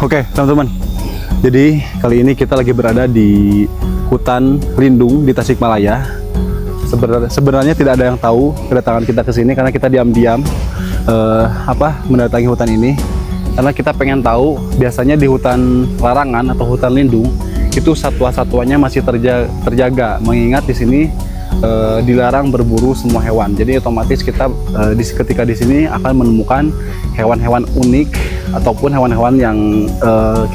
Oke, teman-teman. Jadi kali ini kita lagi berada di hutan lindung di Tasikmalaya. Sebenarnya tidak ada yang tahu kedatangan kita ke sini karena kita diam-diam mendatangi hutan ini. Karena kita pengen tahu biasanya di hutan larangan atau hutan lindung itu satwa-satwanya masih terjaga. Mengingat di sini dilarang berburu semua hewan. Jadi otomatis kita ketika di sini akan menemukan hewan-hewan unik ataupun hewan-hewan yang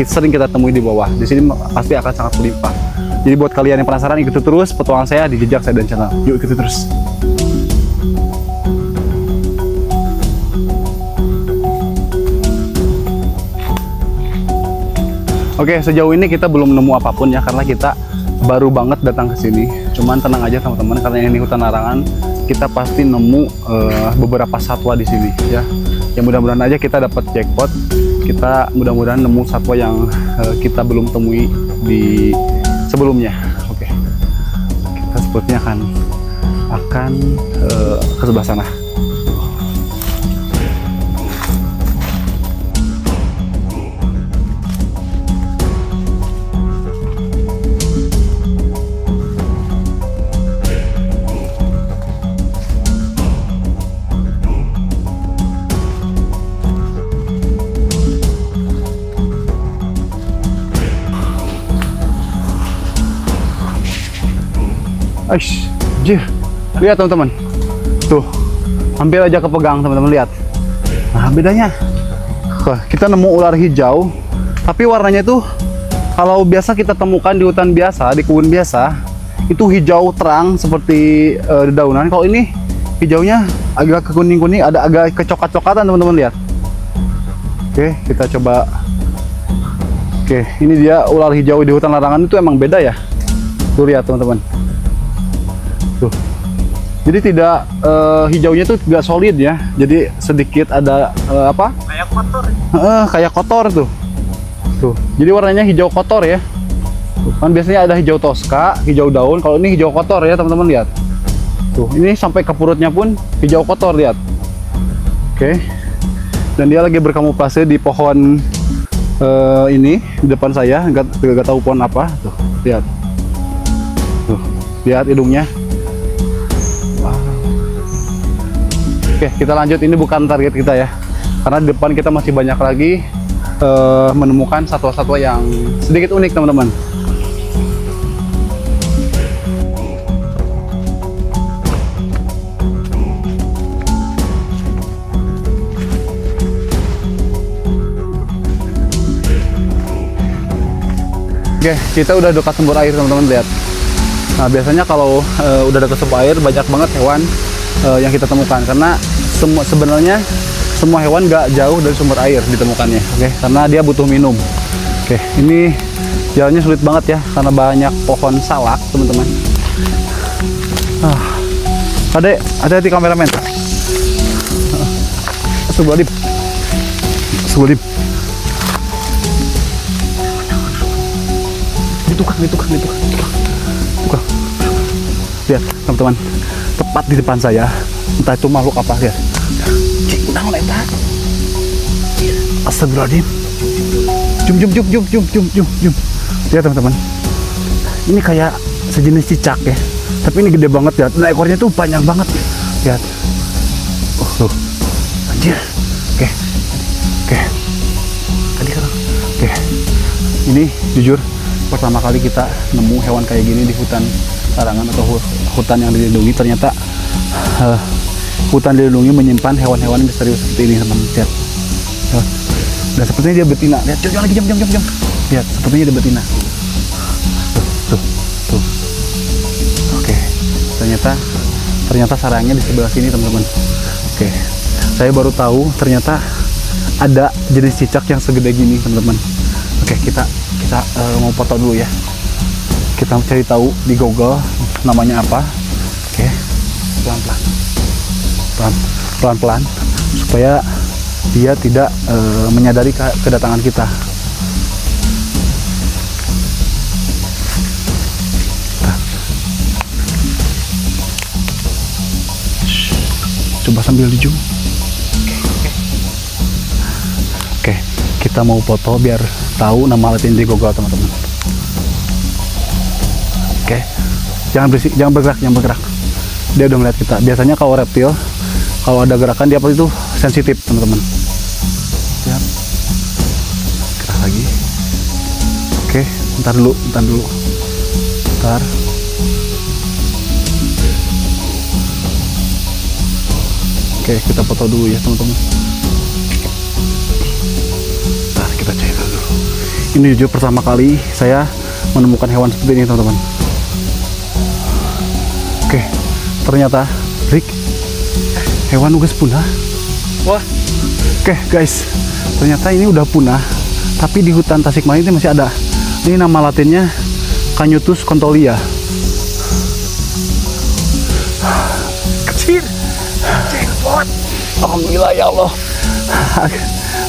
sering kita temui di bawah. Di sini pasti akan sangat berlimpah. Jadi buat kalian yang penasaran, ikuti terus petualangan saya di Jejak Saya dan Channel. Yuk ikuti terus. Oke, sejauh ini kita belum nemu apapun ya, karena kita baru banget datang ke sini. Cuman tenang aja teman-teman, karena ini hutan larangan, kita pasti nemu beberapa satwa di sini ya. Ya mudah-mudahan aja kita dapat jackpot. Kita mudah-mudahan nemu satwa yang kita belum temui di sebelumnya. Oke, kita sepertinya akan ke sebelah sana. Aish, jih, lihat teman-teman, tuh, hampir aja kepegang teman-teman, lihat. Nah bedanya, kita nemu ular hijau, tapi warnanya tuh kalau biasa kita temukan di hutan biasa, di kebun biasa, itu hijau terang seperti dedaunan. Kalau ini hijaunya agak ke kuning-kuning, ada agak kecoklat-coklatan teman-teman, lihat. Oke, kita coba. Oke, ini dia ular hijau di hutan larangan itu emang beda ya. Tuh lihat teman-teman. Tuh, jadi tidak hijaunya tuh nggak solid ya, jadi sedikit ada kayak kotor. Kayak kotor tuh. Tuh, jadi warnanya hijau kotor ya. Tuh, kan biasanya ada hijau toska, hijau daun. Kalau ini hijau kotor ya teman-teman, lihat. Tuh, ini sampai ke perutnya pun hijau kotor, lihat. Oke, dan dia lagi berkamuflase di pohon ini di depan saya. Nggak tahu pohon apa. Tuh, lihat. Tuh, lihat hidungnya. Oke, kita lanjut. Ini bukan target kita ya, karena di depan kita masih banyak lagi menemukan satwa-satwa yang sedikit unik teman-teman. Oke, kita udah dekat sumber air teman-teman, lihat. Nah biasanya kalau udah dekat sumber air banyak banget hewan yang kita temukan, karena sebenarnya semua hewan nggak jauh dari sumber air ditemukannya. Oke, karena dia butuh minum. Oke, ini jalannya sulit banget ya karena banyak pohon salak teman-teman. Adek, hati-hati kameramen. Astagfirullahaladzim. Astagfirullahaladzim. Ditukang. Lihat teman-teman, tepat di depan saya, entah itu makhluk apa, lihat. Cik, udah ngeletak. Astagfirullahaladzim. Jum. Lihat teman-teman, ini kayak sejenis cicak ya, tapi ini gede banget ya. Nah ekornya tuh panjang banget, lihat. Oh tuh, anjir. Oke. Tadi kan. Oke. Ini jujur pertama kali kita nemu hewan kayak gini di hutan larangan atau hutan yang dilindungi. Ternyata hutan dilindungi menyimpan hewan-hewan misterius seperti ini teman-teman. Lihat. Dan sepertinya dia betina. Lihat, jangan lagi, jam. Lihat, sepertinya dia betina. ternyata sarangnya di sebelah sini teman-teman. Oke, saya baru tahu ternyata ada jenis cicak yang segede gini teman-teman. Oke, kita mau foto dulu ya. Kita cari tahu di Google namanya apa. Oke, pelan-pelan supaya dia tidak menyadari kedatangan kita. Coba sambil di zoom. Oke, kita mau foto biar tahu nama alat ini di Google teman-teman. Oke, jangan berisik, jangan bergerak. Dia udah melihat kita. Biasanya kalau reptil, kalau ada gerakan dia itu sensitif teman-teman. Lihat, gerak lagi. Oke, bentar dulu. Oke, kita foto dulu ya teman-teman. Nah, kita cek dulu. Ini jujur pertama kali saya menemukan hewan seperti ini teman-teman. Oke, ternyata Rick, hewan ugas punah. Wah. Oke guys, ternyata ini udah punah, tapi di hutan Tasikmalaya ini masih ada. Ini nama latinnya Canutus contolia. Kecil. Jackpot. Alhamdulillah ya Allah.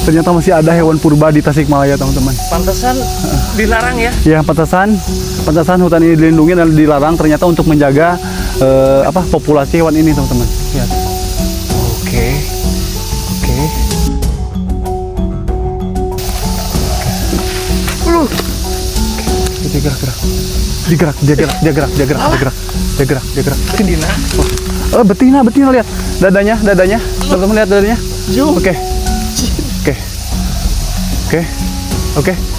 Ternyata masih ada hewan purba di Tasikmalaya teman-teman. Pantesan dilarang ya? Ya, pantesan hutan ini dilindungi dan dilarang ternyata untuk menjaga populasi hewan ini teman-teman. Lihat. Oke. Dia gerak. Betina. Oh, betina lihat. Dadanya. Teman-teman lihat dadanya. Oke.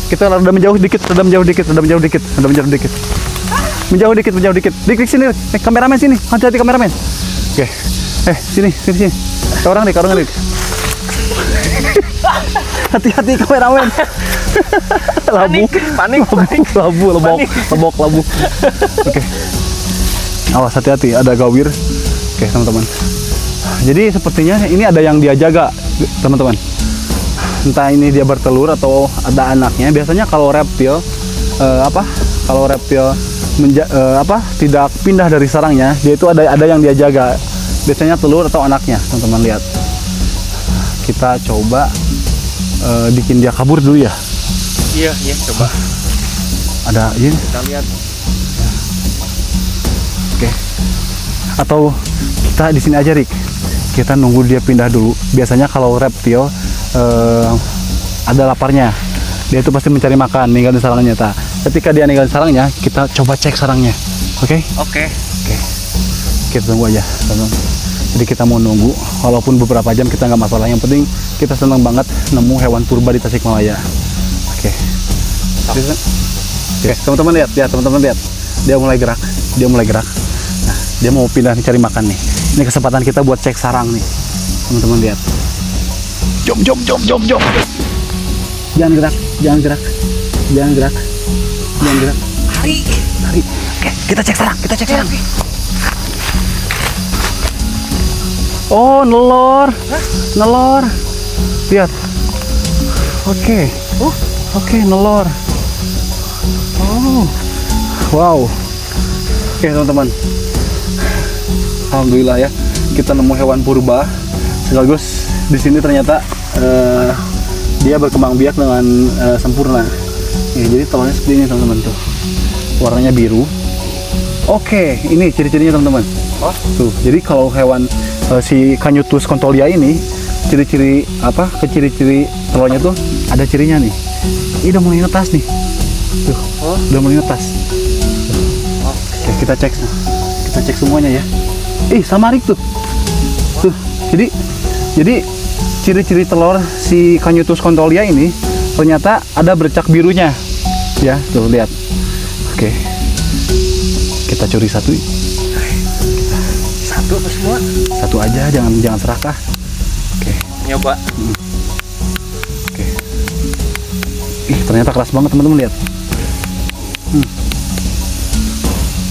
Kita rada menjauh dikit. Menjauh dikit. Dik sini, kameramen sini. Hati-hati kameramen. Oke. Sini. Ke orang nih. Hati-hati kameramen. Lebok. Oke. Awas, hati-hati, ada gawir. Oke, teman-teman. Jadi sepertinya ini ada yang dia jaga, teman-teman. Entah ini dia bertelur atau ada anaknya. Biasanya kalau reptil tidak pindah dari sarangnya, dia itu ada yang dia jaga. Biasanya telur atau anaknya, teman-teman lihat. Kita coba bikin dia kabur dulu ya. Iya, coba. Ada ini. Kita lihat. Oke. Atau kita di sini aja, Rick. Kita nunggu dia pindah dulu. Biasanya kalau reptil ada laparnya, dia itu pasti mencari makan, ninggalin sarangnya. Ketika dia ninggalin sarangnya, kita coba cek sarangnya. Oke? Oke. Kita tunggu aja, teman-teman. Jadi kita mau nunggu, walaupun beberapa jam kita nggak masalah. Yang penting kita senang banget nemu hewan purba di Tasikmalaya. Oke, teman-teman lihat. Dia mulai gerak. Nah, dia mau pindah cari makan nih. Ini kesempatan kita buat cek sarang nih, teman-teman lihat. Jom. Jangan gerak. Lari. Oke, kita cek sarang. Oh, nelor. Lihat. Oke, nelor. Oh, wow. Oke, teman-teman. Alhamdulillah ya, kita nemu hewan purba. Sekaligus di sini ternyata dia berkembang biak dengan sempurna. Ya, jadi telurnya seperti ini, teman-teman tuh. Warnanya biru. Oke, ini ciri-cirinya, teman-teman. Tuh, jadi kalau hewan si Canutus contolia ini, ciri-ciri telurnya tuh ada cirinya nih. Ini udah mulai netas nih. Tuh, udah mulai netas. Oke, kita cek semuanya ya. Sama Rick tuh. Jadi ciri-ciri telur si Canutus contolia ini ternyata ada bercak birunya. Ya, tuh lihat. Oke. Kita curi satu. Satu apa semua? Satu aja, jangan serakah. Oke. Nyoba. Oke. Ternyata keras banget, teman-teman lihat.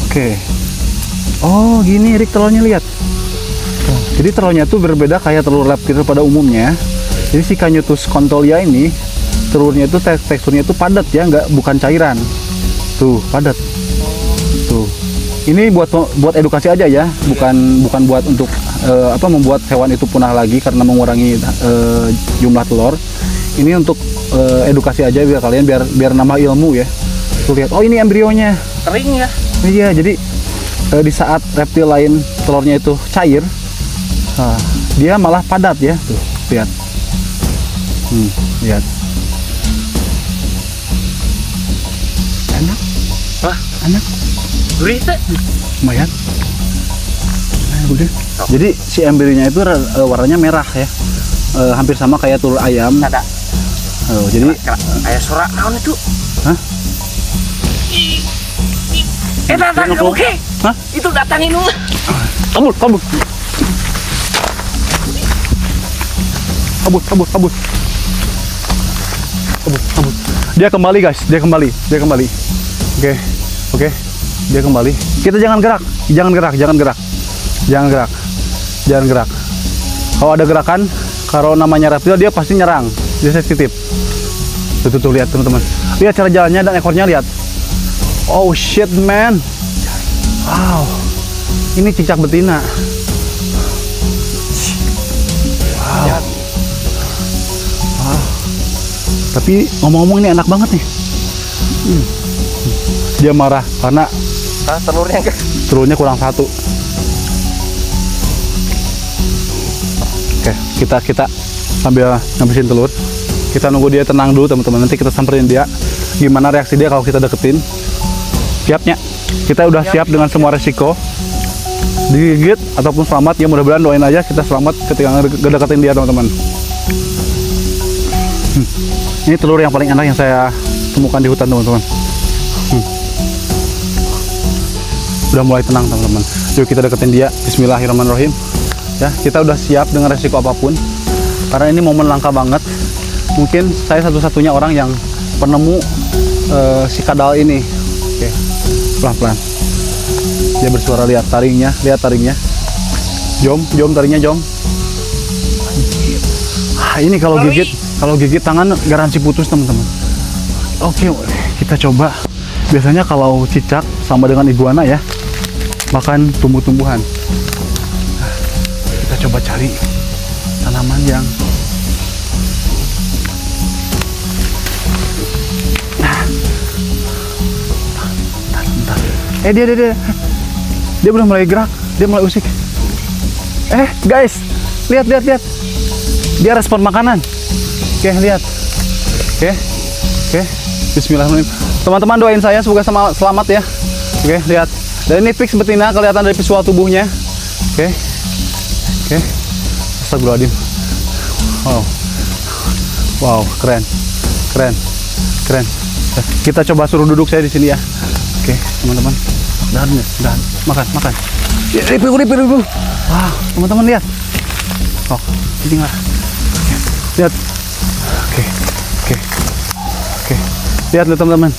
Oke. Oh, gini Rick telurnya, lihat. Tuh. Jadi telurnya tuh berbeda kayak telur reptil pada umumnya. Jadi si Canutus contolia ini telurnya itu teksturnya itu padat ya, bukan cairan. Tuh, padat. Tuh. Ini buat edukasi aja ya, bukan buat untuk membuat hewan itu punah lagi karena mengurangi jumlah telur. Ini untuk edukasi aja biar kalian biar nambah ilmu ya. Tuh lihat, oh ini embrionya. Kering ya. Iya, jadi di saat reptil lain telurnya itu cair, dia malah padat ya. Tuh, lihat. Lihat. Enak. Wah, enak. gurih teh. Lumayan. Udah. Jadi si embrionya itu warnanya merah ya. Hampir sama kayak telur ayam. Ada. Jadi kayak suara naon itu? hah? Datang kamu ke? Hah? Itu datangin lu. Kabur. Dia kembali guys, dia kembali. Oke. Dia kembali. Kita jangan gerak. Kalau ada gerakan, kalau namanya reptil dia pasti nyerang. Dia sensitif. Tuh lihat teman-teman. Lihat cara jalannya dan ekornya, lihat. Oh shit man. Wow. Ini cicak betina. Wow. Tapi ngomong-ngomong ini enak banget nih. Dia marah karena telurnya kurang satu. Oke, kita sambil ngabisin telur. Kita nunggu dia tenang dulu teman-teman. Nanti kita samperin dia. Gimana reaksi dia kalau kita deketin? Siapnya? Kita udah siap dengan semua resiko. Digigit ataupun selamat, ya mudah-mudahan doain aja kita selamat ketika ngedeketin dia teman-teman. Ini telur yang paling enak yang saya temukan di hutan teman-teman. Udah mulai tenang teman-teman. Yuk kita deketin dia. Bismillahirrahmanirrahim. Ya, kita udah siap dengan resiko apapun. Karena ini momen langka banget. Mungkin saya satu-satunya orang yang penemu si kadal ini. Oke, pelan-pelan. Dia bersuara, lihat taringnya. Jom taringnya jom. Ini kalau gigit tangan garansi putus teman-teman. Oke, kita coba. Biasanya kalau cicak sama dengan iguana ya, makan tumbuh-tumbuhan. Kita coba cari tanaman yang bentar. Dia udah mulai gerak, dia mulai usik. Guys, lihat. Dia respon makanan. Oke, lihat. Oke. Bismillahirrahmanirrahim. Teman-teman doain saya semoga selamat ya. Oke, lihat. Dan ini fix betina, kelihatan dari visual tubuhnya. Oke. Astagfirullahaladzim. Wow, keren. Kita coba suruh duduk saya di sini ya. Oke, teman-teman. Dan makan. Ya, ribu. Wah, teman-teman lihat. Oh, ini enggak. Lihat. Oke. Lihat teman-teman.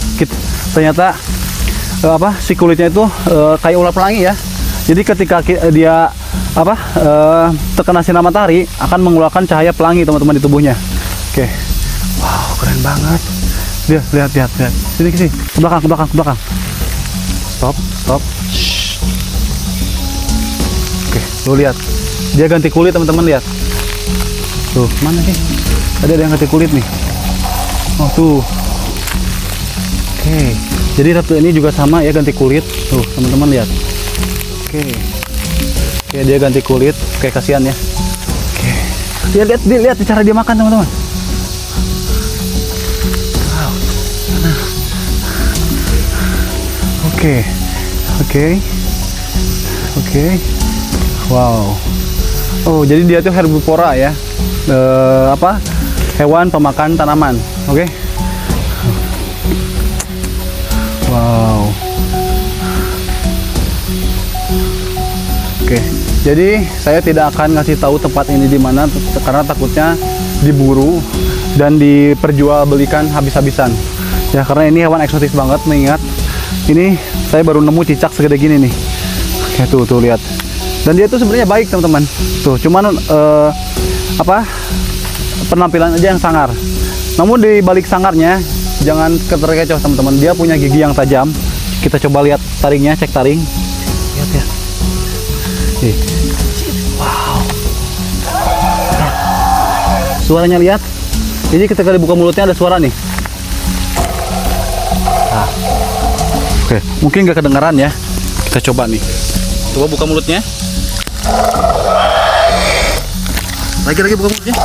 Ternyata si kulitnya itu kayak ular pelangi ya. Jadi ketika dia terkena sinar matahari akan mengeluarkan cahaya pelangi teman-teman di tubuhnya. Oke. Wow, keren banget. Lihat. Sini. Ke belakang. Stop. Shh. Oke, lu lihat. Dia ganti kulit teman-teman, lihat. Tuh, mana sih? Tadi ada yang ganti kulit nih. Oh, tuh. Oke. Jadi reptil ini juga sama ya, ganti kulit. Tuh, teman-teman lihat. Oke, dia ganti kulit. Oke, kasihan ya. Oke. Lihat cara dia makan, teman-teman. Wow. Oke. Wow. Oh, jadi dia tuh herbivora ya. Hewan pemakan tanaman. Oke. Wow. Oke. Jadi saya tidak akan ngasih tahu tempat ini di mana karena takutnya diburu dan diperjualbelikan habis-habisan. Ya, karena ini hewan eksotis banget, mengingat ini saya baru nemu cicak segede gini nih. Oke. Oke, tuh lihat. Dan dia tuh sebenarnya baik teman-teman. Tuh, cuman apa? Penampilan aja yang sangar. Namun di balik sangarnya jangan terkecoh teman-teman. Dia punya gigi yang tajam. Kita coba lihat taringnya, cek taring. Lihat ya. Nih. Wow. Suaranya lihat. Ini ketika dibuka mulutnya ada suara nih. Nah. Oke, mungkin nggak kedengaran ya. Kita coba nih. Coba buka mulutnya. Lagi buka mulutnya.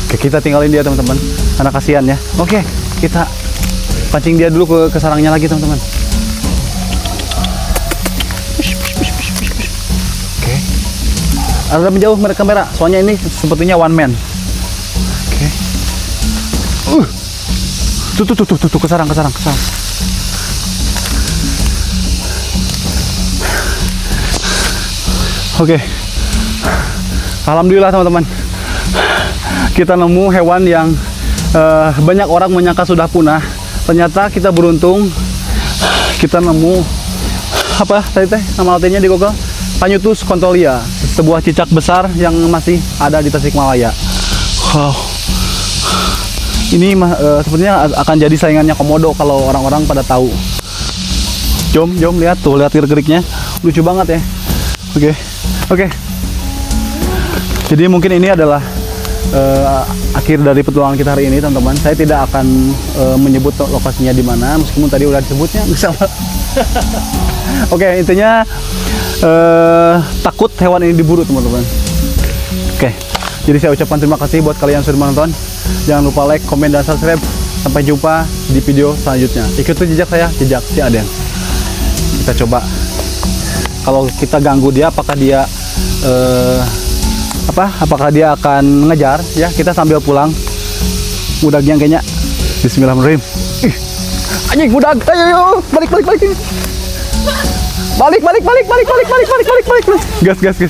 Oke, kita tinggalin dia teman-teman. Karena kasihan ya. Oke, kita pancing dia dulu ke sarangnya lagi teman-teman. Oke. Agak menjauh mereka kamera. Soalnya ini sepertinya one man. Oke. Tuh ke sarang. Oke. Alhamdulillah teman-teman. Kita nemu hewan yang banyak orang menyangka sudah punah. Ternyata kita beruntung. Kita nemu apa tadi teh nama latinnya di Google? Panyutus contolia, sebuah cicak besar yang masih ada di Tasikmalaya. Wow. Ini sepertinya akan jadi saingannya komodo kalau orang-orang pada tahu. Jom lihat tuh, lihat gerik-geriknya. Lucu banget ya. Oke. Jadi mungkin ini adalah akhir dari petualangan kita hari ini teman-teman. Saya tidak akan menyebut lokasinya di mana, meskipun tadi udah disebutnya bersama. Oke, intinya takut hewan ini diburu teman-teman. Oke, jadi saya ucapkan terima kasih buat kalian yang sudah menonton. Jangan lupa like, komen, dan subscribe. Sampai jumpa di video selanjutnya. Ikuti jejak saya, jejak si Aden. Kita coba. Kalau kita ganggu dia, apakah dia apakah dia akan ngejar ya? Kita sambil pulang. Budaknya kayaknya. Bismillahirrahmanirrahim. Anjing budak. Ayo, balik. Balik. Gas.